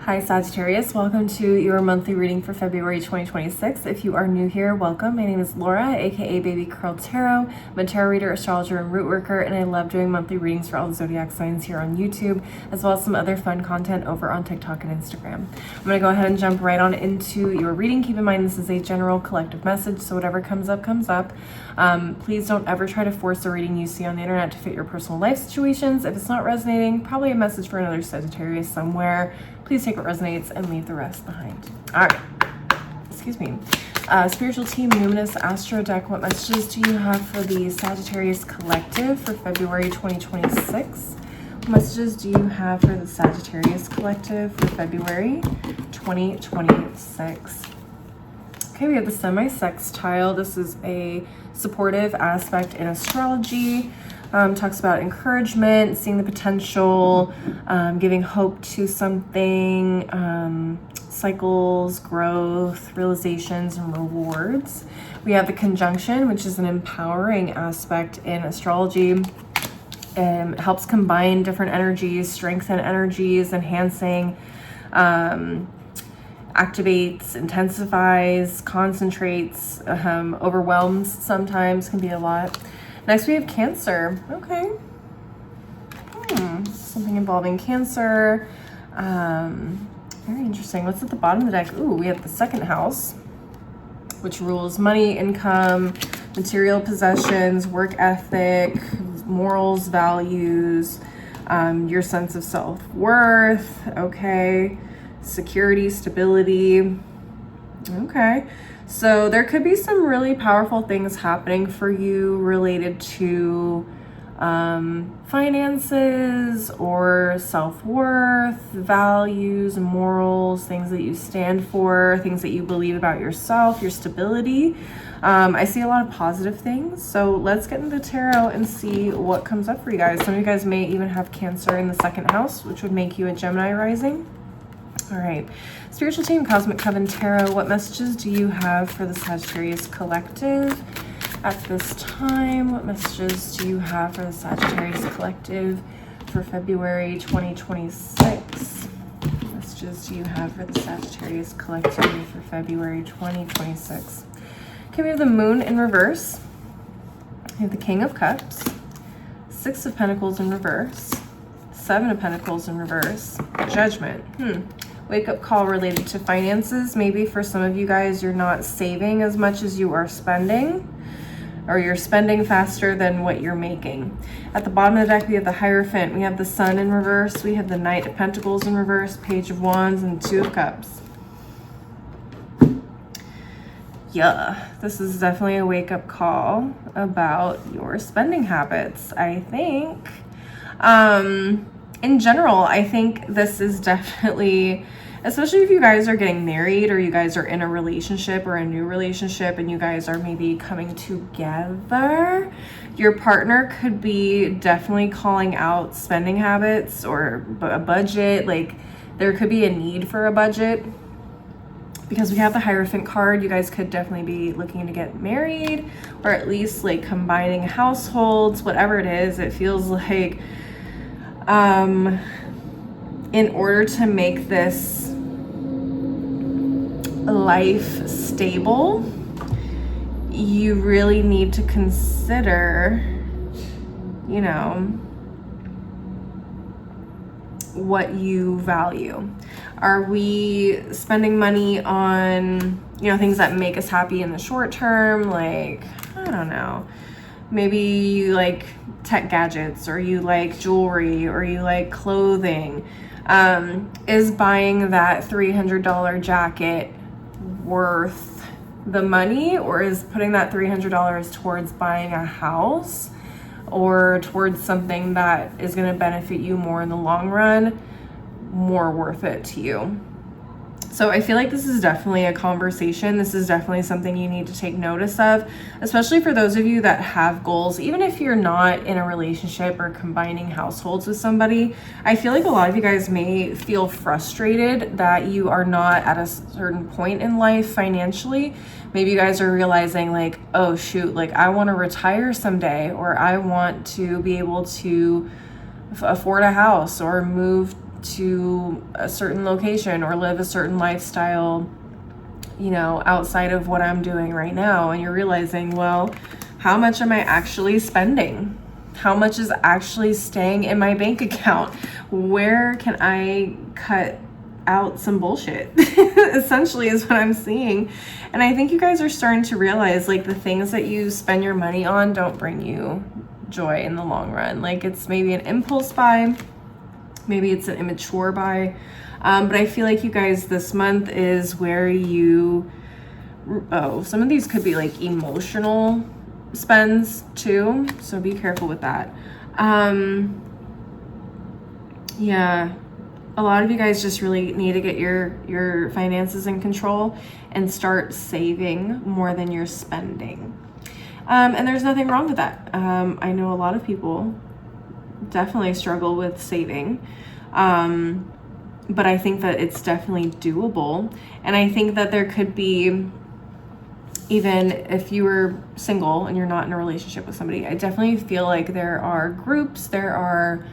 Hi Sagittarius, welcome to your monthly reading for February 2026. If you are new here, welcome. My name is Laura, aka Baby Curl Tarot. I'm a tarot reader, astrologer, and root worker, and I love doing monthly readings for all the zodiac signs here on YouTube, as well as some other fun content over on TikTok and Instagram. I'm going to go ahead and jump right on into your reading. Keep in mind this is a general collective message, so whatever comes up, comes up. Please don't ever try to force a reading you see on the internet to fit your personal life situations. If it's not resonating, probably a message for another Sagittarius somewhere. Please take what resonates and leave the rest behind. All right, excuse me. Spiritual team, Numinous Astro deck, what messages do you have for the Sagittarius collective for February 2026? What messages do you have for the Sagittarius collective for February 2026? Okay, we have the semi-sextile. This is a supportive aspect in astrology. Talks about encouragement, seeing the potential, giving hope to something, cycles, growth, realizations, and rewards. We have the conjunction, which is an empowering aspect in astrology. Helps combine different energies, strengthen energies, enhancing, activates, intensifies, concentrates, overwhelms sometimes, can be a lot. Next, we have Cancer. Okay. Something involving Cancer. Very interesting. What's at the bottom of the deck? Ooh, we have the second house, which rules money, income, material possessions, work ethic, morals, values, your sense of self-worth. Okay. Security, stability. Okay. So there could be some really powerful things happening for you related to finances or self-worth, values, morals, things that you stand for, things that you believe about yourself, your stability. I see a lot of positive things. So let's get into the tarot and see what comes up for you guys. Some of you guys may even have Cancer in the second house, which would make you a Gemini rising. All right, Spiritual Team, Cosmic Coven Tarot, what messages do you have for the Sagittarius collective at this time? What messages do you have for the Sagittarius collective for February 2026? What messages do you have for the Sagittarius collective for February 2026? Okay, we have the Moon in reverse. We have the King of Cups, Six of Pentacles in reverse, Seven of Pentacles in reverse, Judgment. Wake-up call related to finances. Maybe for some of you guys, you're not saving as much as you are spending, or you're spending faster than what you're making. At the bottom of the deck, we have the Hierophant. We have the Sun in reverse. We have the Knight of Pentacles in reverse, Page of Wands, and Two of Cups. Yeah, this is definitely a wake-up call about your spending habits, I think. In general, I think this is definitely, especially if you guys are getting married or you guys are in a relationship or a new relationship and you guys are maybe coming together, your partner could be definitely calling out spending habits or a budget. Like there could be a need for a budget. Because we have the Hierophant card, you guys could definitely be looking to get married or at least like combining households, whatever it is. It feels like in order to make this life stable, you really need to consider, you know, what you value. Are we spending money on, you know, things that make us happy in the short term? Like, I don't know. Maybe you like tech gadgets, or you like jewelry, or you like clothing. Is buying that $300 jacket worth the money, or is putting that $300 towards buying a house or towards something that is going to benefit you more in the long run more worth it to you? So I feel like this is definitely a conversation. This is definitely something you need to take notice of, especially for those of you that have goals. Even if you're not in a relationship or combining households with somebody, I feel like a lot of you guys may feel frustrated that you are not at a certain point in life financially. Maybe you guys are realizing like, oh shoot, like I want to retire someday, or I want to be able to afford a house or move to a certain location or live a certain lifestyle, you know, outside of what I'm doing right now. And you're realizing, well, how much am I actually spending? How much is actually staying in my bank account? Where can I cut out some bullshit? Essentially is what I'm seeing. And I think you guys are starting to realize, like, the things that you spend your money on don't bring you joy in the long run. Like, it's maybe an impulse buy, maybe it's an immature buy. But I feel like you guys, this month is where you, some of these could be like emotional spends too, so be careful with that. Yeah, a lot of you guys just really need to get your finances in control and start saving more than you're spending. And there's nothing wrong with that. I know a lot of people definitely struggle with saving, but I think that it's definitely doable. And I think that there could be, even if you were single and you're not in a relationship with somebody, I definitely feel like there are groups, there are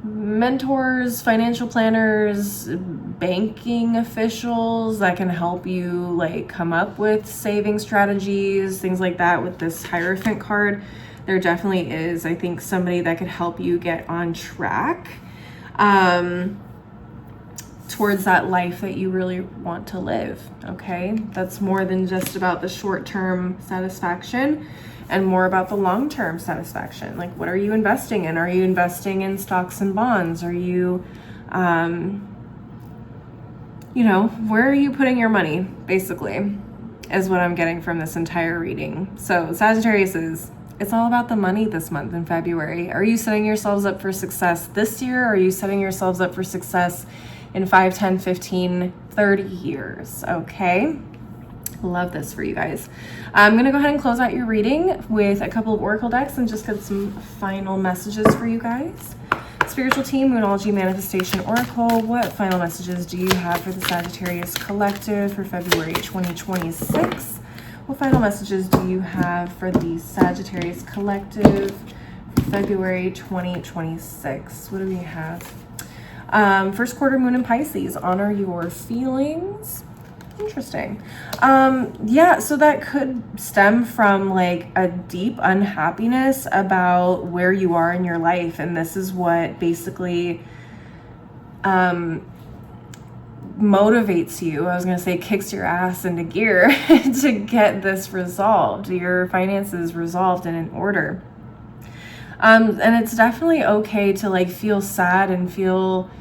mentors, financial planners, banking officials that can help you like come up with saving strategies, things like that. With this Hierophant card, there definitely is, I think, somebody that could help you get on track towards that life that you really want to live. Okay, that's more than just about the short-term satisfaction and more about the long-term satisfaction. Like, what are you investing in? Are you investing in stocks and bonds? Are you, you know, where are you putting your money, basically, is what I'm getting from this entire reading. So Sagittarius, it's all about the money this month in February. Are you setting yourselves up for success this year? Or are you setting yourselves up for success in 5, 10, 15, 30 years? Okay. Love this for you guys. I'm going to go ahead and close out your reading with a couple of oracle decks and just get some final messages for you guys. Spiritual team, Moonology Manifestation Oracle, what final messages do you have for the Sagittarius Collective for February 2026? What final messages do you have for the Sagittarius Collective for February 2026? What do we have? First quarter moon in Pisces, honor your feelings. Interesting. Yeah, so that could stem from like a deep unhappiness about where you are in your life. And this is what basically motivates you. I was going to say kicks your ass into gear to get this resolved, your finances resolved and in order. And it's definitely okay to like feel sad and feel,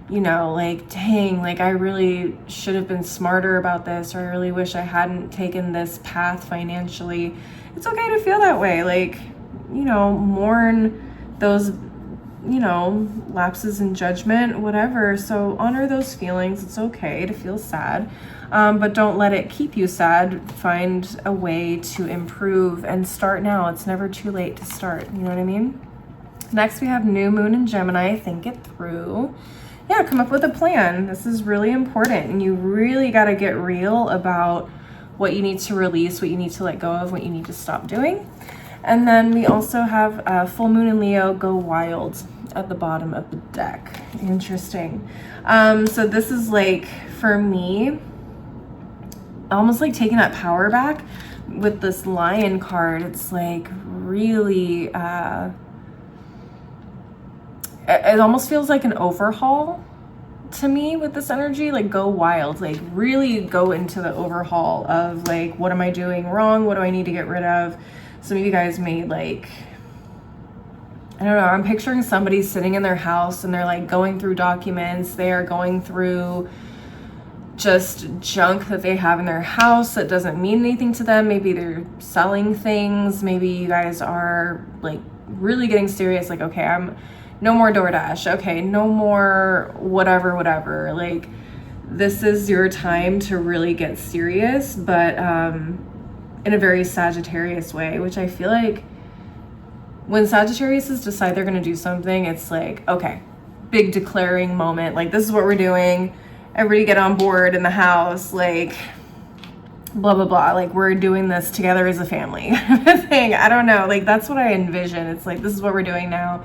you know, like, dang, like I really should have been smarter about this, or I really wish I hadn't taken this path financially. It's okay to feel that way. Like, you know, mourn those, you know, lapses in judgment, whatever. So honor those feelings. It's okay to feel sad, but don't let it keep you sad. Find a way to improve and start now. It's never too late to start. You know what I mean? Next, we have new moon in Gemini. Think it through. Yeah, come up with a plan. This is really important, and you really got to get real about what you need to release, what you need to let go of, what you need to stop doing. And then we also have full moon in Leo, go wild, at the bottom of the deck. Interesting. So this is like, for me, almost like taking that power back with this Lion card. It's like really, it almost feels like an overhaul to me with this energy. Like, go wild, like really go into the overhaul of like, what am I doing wrong? What do I need to get rid of? Some of you guys made like, I don't know, I'm picturing somebody sitting in their house and they're like going through documents. They are going through just junk that they have in their house that doesn't mean anything to them. Maybe they're selling things. Maybe you guys are like really getting serious. Like, okay, I'm no more DoorDash. Okay, no more whatever. Like, this is your time to really get serious, but in a very Sagittarius way, which I feel like when Sagittariuses decide they're going to do something, it's like, okay, big declaring moment. Like, this is what we're doing. Everybody get on board in the house. Like, blah, blah, blah. Like, we're doing this together as a family thing. I don't know. Like, that's what I envision. It's like, this is what we're doing now.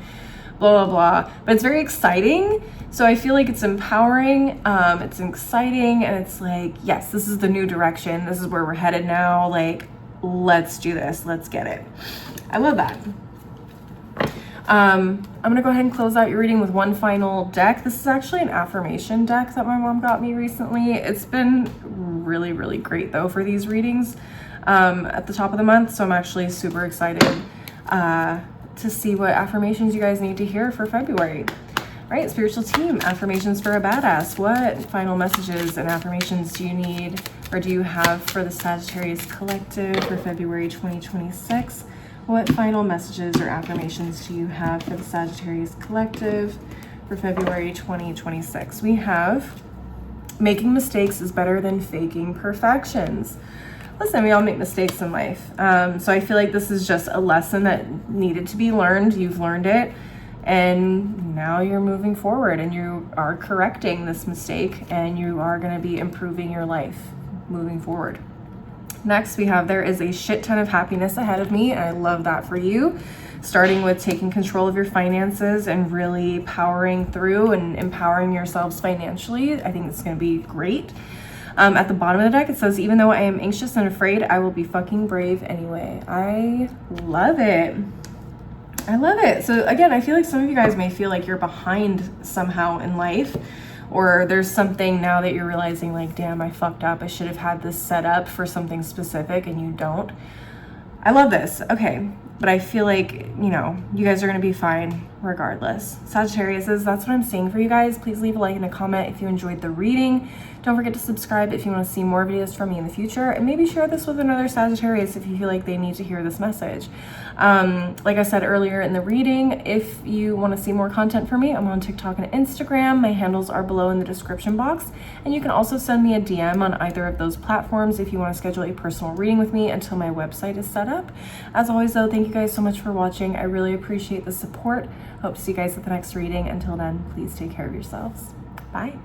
blah, blah, blah. But it's very exciting. So I feel like it's empowering, it's exciting, and it's like, yes, this is the new direction. This is where we're headed now. Like, let's do this. Let's get it. I love that. I'm gonna go ahead and close out your reading with one final deck. This is actually an affirmation deck that my mom got me recently. It's been really, really great though for these readings at the top of the month. So I'm actually super excited to see what affirmations you guys need to hear for February. Right, spiritual team, affirmations for a badass. What final messages and affirmations do you need or do you have for the Sagittarius collective for February 2026? What final messages or affirmations do you have for the Sagittarius collective for February 2026? We have making mistakes is better than faking perfections. Listen, we all make mistakes in life. So I feel like this is just a lesson that needed to be learned. You've learned it. And now you're moving forward and you are correcting this mistake and you are going to be improving your life moving forward. Next, we have there is a shit ton of happiness ahead of me, and I love that for you. Starting with taking control of your finances and really powering through and empowering yourselves financially. I think it's going to be great. At the bottom of the deck, it says, even though I am anxious and afraid, I will be fucking brave anyway. I love it. I love it. So again, I feel like some of you guys may feel like you're behind somehow in life, or there's something now that you're realizing like, damn, I fucked up. I should have had this set up for something specific and you don't. I love this. Okay. But I feel like, you know, you guys are going to be fine regardless. Sagittariuses, that's what I'm saying for you guys. Please leave a like and a comment if you enjoyed the reading. Don't forget to subscribe if you want to see more videos from me in the future. And maybe share this with another Sagittarius if you feel like they need to hear this message. Like I said earlier in the reading, if you want to see more content from me, I'm on TikTok and Instagram. My handles are below in the description box. And you can also send me a DM on either of those platforms if you want to schedule a personal reading with me until my website is set up. As always, though, thank you guys so much for watching. I really appreciate the support. Hope to see you guys at the next reading. Until then, please take care of yourselves. Bye.